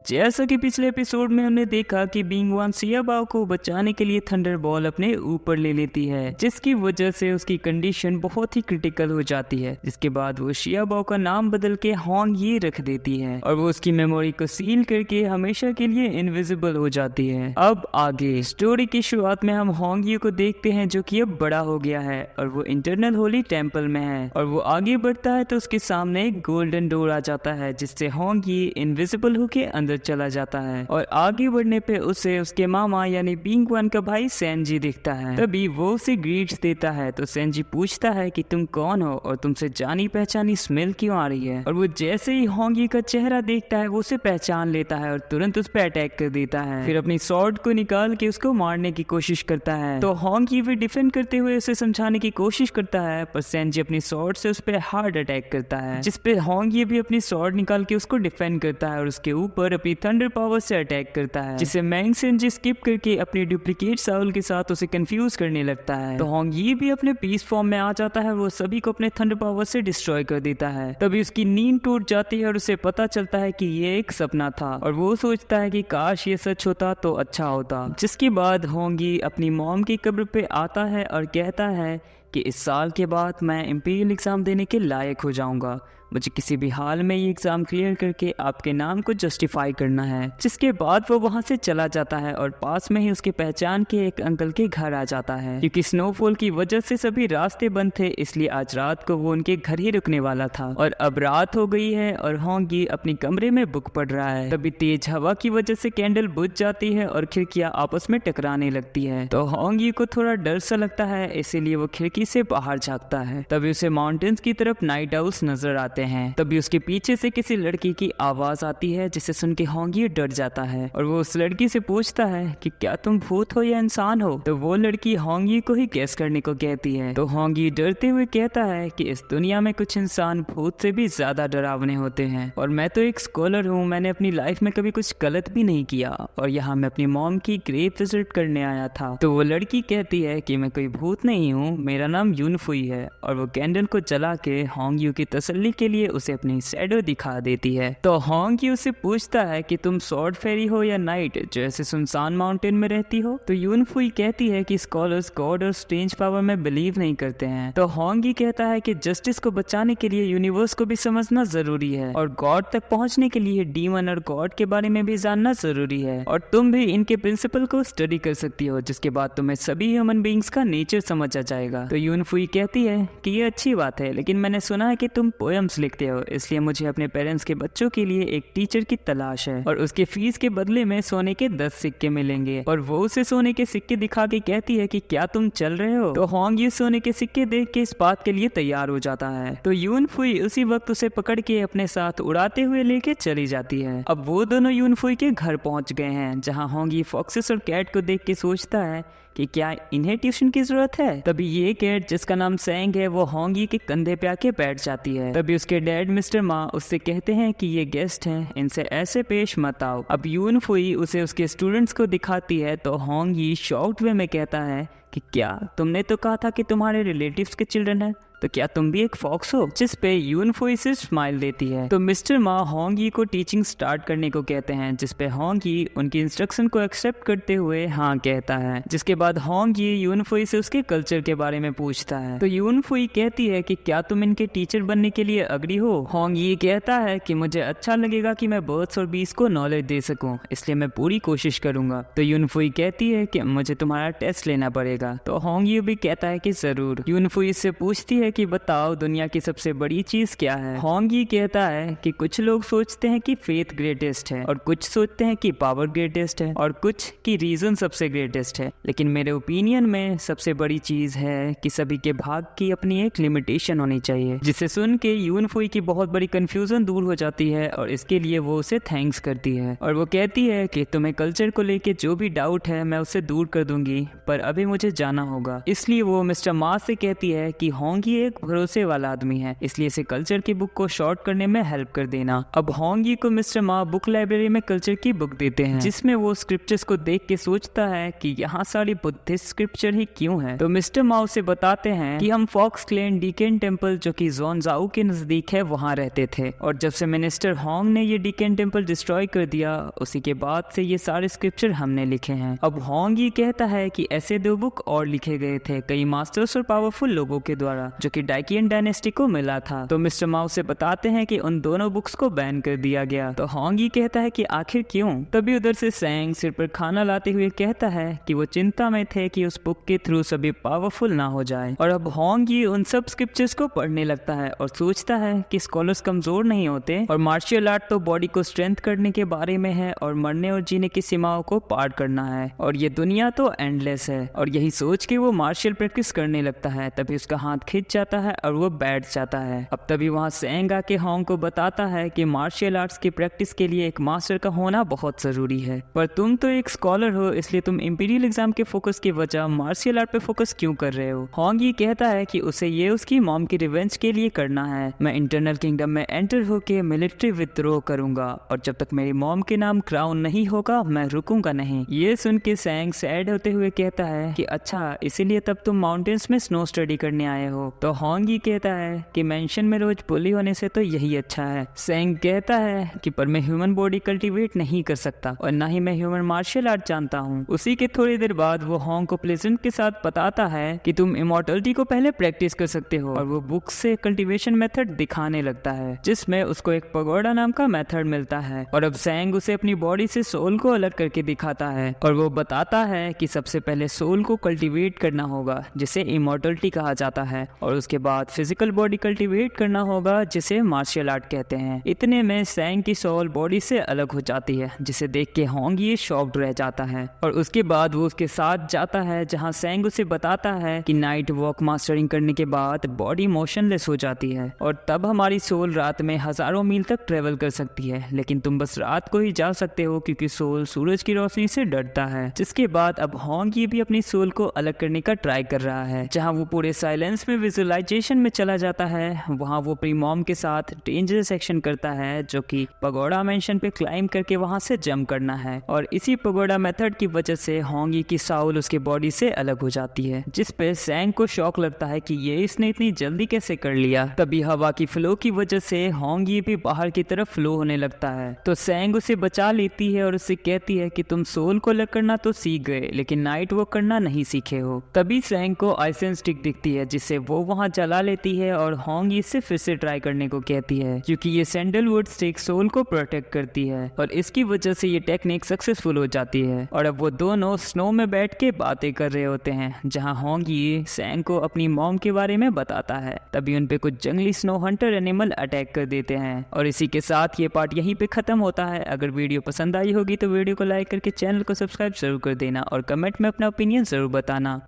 जैसा कि पिछले एपिसोड में हमने देखा कि बिंगवान सियाबाओ को बचाने के लिए थंडर बॉल अपने ऊपर ले लेती है, जिसकी वजह से उसकी कंडीशन बहुत ही क्रिटिकल हो जाती है। जिसके बाद वो सियाबाओ का नाम बदल के होंग यी रख देती है और वो उसकी मेमोरी को सील करके हमेशा के लिए इनविजिबल हो जाती है। अब आगे स्टोरी की शुरुआत में हम होंग यी को देखते हैं, जो कि अब बड़ा हो गया है और वो इंटरनल होली टेम्पल में है। और वो आगे बढ़ता है तो उसके सामने एक गोल्डन डोर आ जाता है, जिससे होंग यी इनविजिबल होके अंदर चला जाता है। और आगे बढ़ने पे उसे उसके मामा यानी बिंगवान का भाई सेंजी दिखता है। तभी वो उसे ग्रीट्स देता है तो सेंजी पूछता है कि तुम कौन हो और तुमसे जानी पहचानी स्मेल क्यों आ रही है। और वो जैसे ही होंग यी का चेहरा देखता है वो उसे पहचान लेता है और तुरंत उस पर अटैक कर देता है। फिर अपनी स्वॉर्ड को निकाल के उसको मारने की कोशिश करता है। तो होंग यी भी डिफेंड करते हुए उसे समझाने की कोशिश करता है, पर सेंजी अपनी स्वॉर्ड से उस पर हार्ड अटैक करता है, जिसपे होंग यी भी अपनी स्वॉर्ड निकाल के उसको डिफेंड करता है और उसके ऊपर अपनी थंडर पावर से अटैक करता है, जिसे मैंग सेंजी स्किप करके अपनी डुप्लीकेट साउल के साथ उसे कंफ्यूज करने लगता है। तो होंग यी भी अपने पीस फॉर्म में आ जाता है, वो सभी को अपने थंडर पावर से डिस्ट्रॉय कर देता है। तभी उसकी नींद टूट जाती है और उसे पता चलता है कि ये एक सपना था और वो सोचता है कि काश ये सच होता तो अच्छा होता। जिसके बाद होंग यी अपनी मॉम की कब्र पे आता है और कहता है कि इस साल के बाद मैं इंपीरियल एग्जाम देने के लायक हो जाऊंगा, मुझे किसी भी हाल में ये एग्जाम क्लियर करके आपके नाम को जस्टिफाई करना है। जिसके बाद वो वहां से चला जाता है और पास में ही उसके पहचान के एक अंकल के घर आ जाता है। क्योंकि स्नोफॉल की वजह से सभी रास्ते बंद थे, इसलिए आज रात को वो उनके घर ही रुकने वाला था। और अब रात हो गई है और होंग यी अपनी कमरे में बुक पढ़ रहा है। तभी तेज हवा की वजह से कैंडल बुझ जाती है और खिड़कियां आपस में टकराने लगती है। तो होंग यी को थोड़ा डर सा लगता है, इसीलिए वो खिड़की से बाहर झांकता है। तभी उसे माउंटेन्स की तरफ नाइट आउल्स नजर आते हैं। तभी उसके पीछे से किसी लड़की की आवाज आती है, जिसे सुन के होंग यी डर जाता है और वो उस लड़की से पूछता है कि क्या तुम भूत हो या इंसान हो। तो वो लड़की होंग यी को ही गेस करने को कहती है। तो होंग यी डरते हुए कहता है कि इस दुनिया में कुछ इंसान भूत से भी ज्यादा डरावने होते हैं और मैं तो एक स्कॉलर हूँ, मैंने अपनी लाइफ में कभी कुछ गलत भी नहीं किया और यहाँ मैं अपनी मॉम की ग्रेव विजिट करने आया था। तो वो लड़की कहती है कि मैं कोई भूत नहीं हूँ, मेरा नाम यूनफुई है। और वो कैंडल को जला के होंग यी की तसल्ली के लिए उसे अपनी शैडो दिखा देती है। तो होंग यी उसे पूछता है कि तुम स्वॉर्ड फेरी हो या नाइट जो ऐसे सुनसान माउंटेन में रहती हो। तो यूनफुई कहती है कि स्कॉलर्स गॉड और स्ट्रेंज पावर में बिलीव नहीं करते हैं। तो होंग यी कहता है कि जस्टिस को बचाने के लिए यूनिवर्स को भी समझना जरूरी है और गॉड तक पहुंचने के लिए डीमन और गॉड के बारे में भी जानना जरूरी है और तुम भी इनके प्रिंसिपल को स्टडी कर सकती हो, जिसके बाद तुम्हें सभी ह्यूमन बीइंग्स का नेचर समझ आ जाएगा। तो यूनफुई कहती है कि ये अच्छी बात है, लेकिन मैंने सुना है कि तुम पोएम्स लिखते हो, इसलिए मुझे अपने पेरेंट्स के बच्चों के लिए एक टीचर की तलाश है और उसके फीस के बदले में सोने के 10 सिक्के मिलेंगे। और वो उसे सोने के सिक्के दिखा के कहती है कि क्या तुम चल रहे हो। तो होंग यी सोने के सिक्के देख के इस बात के लिए तैयार हो जाता है। तो यूनफुई उसी वक्त उसे पकड़ के अपने साथ उड़ाते हुए लेके चली जाती है। अब वो दोनों यूनफुई के घर पहुंच गए हैं, जहाँ होंग यी फॉक्सेस और कैट को देख के सोचता है कि क्या इन्हें ट्यूशन की जरूरत है। तभी ये कैट जिसका नाम सेंग है वो होंग यी के कंधे पे आके बैठ जाती है। तभी उसके डैड मिस्टर मा उससे कहते हैं कि ये गेस्ट हैं, इनसे ऐसे पेश मत आओ। अब यूनफुई उसे उसके स्टूडेंट्स को दिखाती है तो होंग यी शॉक्ड वे में कहता है कि क्या तुमने तो कहा था कि तुम्हारे रिलेटिव्स के चिल्ड्रन हैं, तो क्या तुम भी एक फॉक्स हो। जिस पे यूनफुई से स्माइल देती है। तो मिस्टर मा होंग यी को टीचिंग स्टार्ट करने को कहते हैं, जिस पे होंग यी उनकी इंस्ट्रक्शन को एक्सेप्ट करते हुए हाँ कहता है। जिसके बाद होंग यी यूनफुई से उसके कल्चर के बारे में पूछता है। तो यूनफुई कहती है कि क्या तुम इनके टीचर बनने के लिए अग्री हो। होंग यी कहता है कि मुझे अच्छा लगेगा कि मैं बर्ड्स और बीस को नॉलेज दे सकूं, इसलिए मैं पूरी कोशिश करूंगा। तो यूनफुई कहती है कि मुझे तुम्हारा टेस्ट लेना पड़ेगा। तो होंग यी भी कहता है कि जरूर। यूनफुई इससे पूछती है कि बताओ दुनिया की सबसे बड़ी चीज क्या है। होंग यी कहता है कि कुछ लोग सोचते हैं कि फेथ ग्रेटेस्ट है और कुछ सोचते हैं कि पावर ग्रेटेस्ट है और कुछ कि रीजन सबसे ग्रेटेस्ट है, लेकिन मेरे ओपिनियन में सबसे बड़ी चीज है कि सभी के भाग की अपनी एक लिमिटेशन होनी चाहिए। जिसे सुन के यूनफुई की बहुत बड़ी कंफ्यूजन दूर हो जाती है और इसके लिए वो उसे थैंक्स करती है और वो कहती है कि तुम्हें कल्चर को लेके जो भी डाउट है मैं उसे दूर कर दूंगी, पर अभी मुझे जाना होगा। इसलिए वो मिस्टर मा से कहती है कि होंग यी ये एक भरोसे वाला आदमी है, इसलिए इसे कल्चर की बुक को शॉर्ट करने में हेल्प कर देना। अब होंग यी को मिस्टर मा बुक लाइब्रेरी में कल्चर की बुक देते हैं, जिसमें वो स्क्रिप्चर्स को देख के सोचता है कि यहाँ सारी बुद्धिस्ट स्क्रिप्चर ही क्यों है। तो मिस्टर मा उसे बताते हैं कि हम फॉक्स क्लेन डीकेन टेम्पल जो कि ज़ोनजाओ के नजदीक है वहाँ रहते थे, और जब से मिनिस्टर होंग ने ये डीकेन टेम्पल डिस्ट्रॉय कर दिया उसी के बाद से ये सारे स्क्रिप्चर हमने लिखे हैं। अब होंग ये कहता है कि ऐसे 2 बुक और लिखे गए थे कई मास्टर्स और पावरफुल लोगों के द्वारा जो कि डाइकियन डायनेस्टी को मिला था। तो मिस्टर माओ से बताते हैं कि उन दोनों बुक्स को बैन कर दिया गया। तो होंग ये कहता है कि आखिर क्यों। तभी उधर से सैंग सिर पर खाना लाते हुए कहता है कि वो चिंता में थे कि उस बुक के थ्रू सभी पावरफुल ना हो जाए। और अब होंग ये उन सब स्क्रिप्चर्स को पढ़ने लगता है और सोचता है कि स्कॉलर्स कमजोर नहीं होते और मार्शल आर्ट तो बॉडी को स्ट्रेंथ करने के बारे में है और मरने और जीने की सीमाओं को पार करना है और ये दुनिया तो एंडलेस है। और यही सोच के वो मार्शल प्रैक्टिस करने लगता है। तभी उसका हाथ खिंच जाता है और वो बैठ जाता है। अब तभी वहाँ सैंग आके होंग को बताता है कि मार्शल आर्ट्स की प्रैक्टिस के लिए एक मास्टर का होना बहुत जरूरी है, पर तुम तो एक स्कॉलर हो इसलिए तुम इंपीरियल एग्जाम के फोकस की वजह मार्शल आर्ट पे फोकस क्यों कर रहे हो। होंग ये कहता है कि उसे ये उसकी मॉम की रिवेंज के लिए करना है। मैं इंटरनल किंगडम में एंटर होके मिलिट्री विद्रोह करूंगा और जब तक मेरी मॉम के नाम क्राउन नहीं होगा मैं रुकूंगा नहीं। ये सुन के सैंग सैड होते हुए कहता है कि अच्छा इसीलिए तब तुम माउंटेन्स में स्नो स्टडी करने आए हो। तो होंग ये कहता है कि मेंशन में रोज बुली होने से तो यही अच्छा है। सैंग कहता है कि पर मैं ह्यूमन बॉडी कल्टीवेट नहीं कर सकता और ना ही मैं ह्यूमन मार्शल आर्ट जानता हूँ। उसी के थोड़ी देर बाद वो होंग को प्लेजेंट के साथ बताता है कि तुम इमॉर्टलिटी को पहले प्रैक्टिस कर सकते हो और वो बुक से कल्टीवेशन मेथड दिखाने लगता है जिसमें उसको एक पगोड़ा नाम का मेथड मिलता है। और अब सैंग उसे अपनी बॉडी से सोल को अलग करके दिखाता है और वो बताता है कि सबसे पहले सोल को कल्टीवेट करना होगा जिसे इमॉर्टलिटी कहा जाता है और उसके बाद फिजिकल बॉडी कल्टीवेट करना होगा जिसे मार्शल आर्ट कहते हैं। इतने में सैंग की सोल बॉडी से अलग हो जाती है जिसे देख के होंग ये शॉक्ड रह जाता है और उसके बाद वो उसके साथ जाता है जहाँ सैंग उसे बताता है कि नाइट वॉक मास्टरिंग करने के बाद बॉडी मोशनलेस हो जाती है और तब हमारी सोल रात में हजारों मील तक ट्रेवल कर सकती है, लेकिन तुम बस रात को ही जा सकते हो क्योंकि सोल सूरज की रोशनी से डरता है। जिसके बाद अब होंग ये भी अपनी सोल को अलग करने का ट्राई कर रहा है जहाँ वो पूरे साइलेंस में विजुअलाइजेशन में चला जाता है। वहाँ वो अपनी मॉम के साथ डेंजरस एक्शन करता है जो कि पगोड़ा मेंशन पे क्लाइम करके वहाँ से जंप करना है और इसी पगोड़ा मेथड की वजह से होंग ये की सोल उसके बॉडी से अलग हो जाती है, जिस पे सैंग को शॉक लगता है कि ये इसने इतनी जल्दी कैसे कर लिया। तभी हवा की फ्लो की वजह से होंग ये भी बाहर की तरफ फ्लो होने लगता है। तो सैंग उसे बचा लेती है और उससे कहती है कि तुम सोल को अलग करना तो सीख गए लेकिन नाइट वॉक करना नहीं सीखे हो। तभी सैंग को आइसेंस स्टिक दिखती है जिससे वो वहाँ जला लेती है और होंग इससे फिर से ट्राई करने को कहती है क्योंकि ये सैंडलवुड स्टिक सोल को प्रोटेक्ट करती है और इसकी वजह से ये टेक्निक सक्सेसफुल हो जाती है। और अब वो दोनों स्नो में बैठ के बातें कर रहे होते हैं जहाँ होंग ये सैंग को अपनी मॉम के बारे में बताता है। तभी उन पे कुछ जंगली स्नो हंटर एनिमल अटैक कर देते हैं और इसी के साथ ये पार्ट यहीं पे खत्म होता है। अगर वीडियो पसंद आई होगी तो वीडियो को लाइक करके चैनल को सब्सक्राइब जरूर कर देना और कमेंट में अपना ओपिनियन जरूर बताना।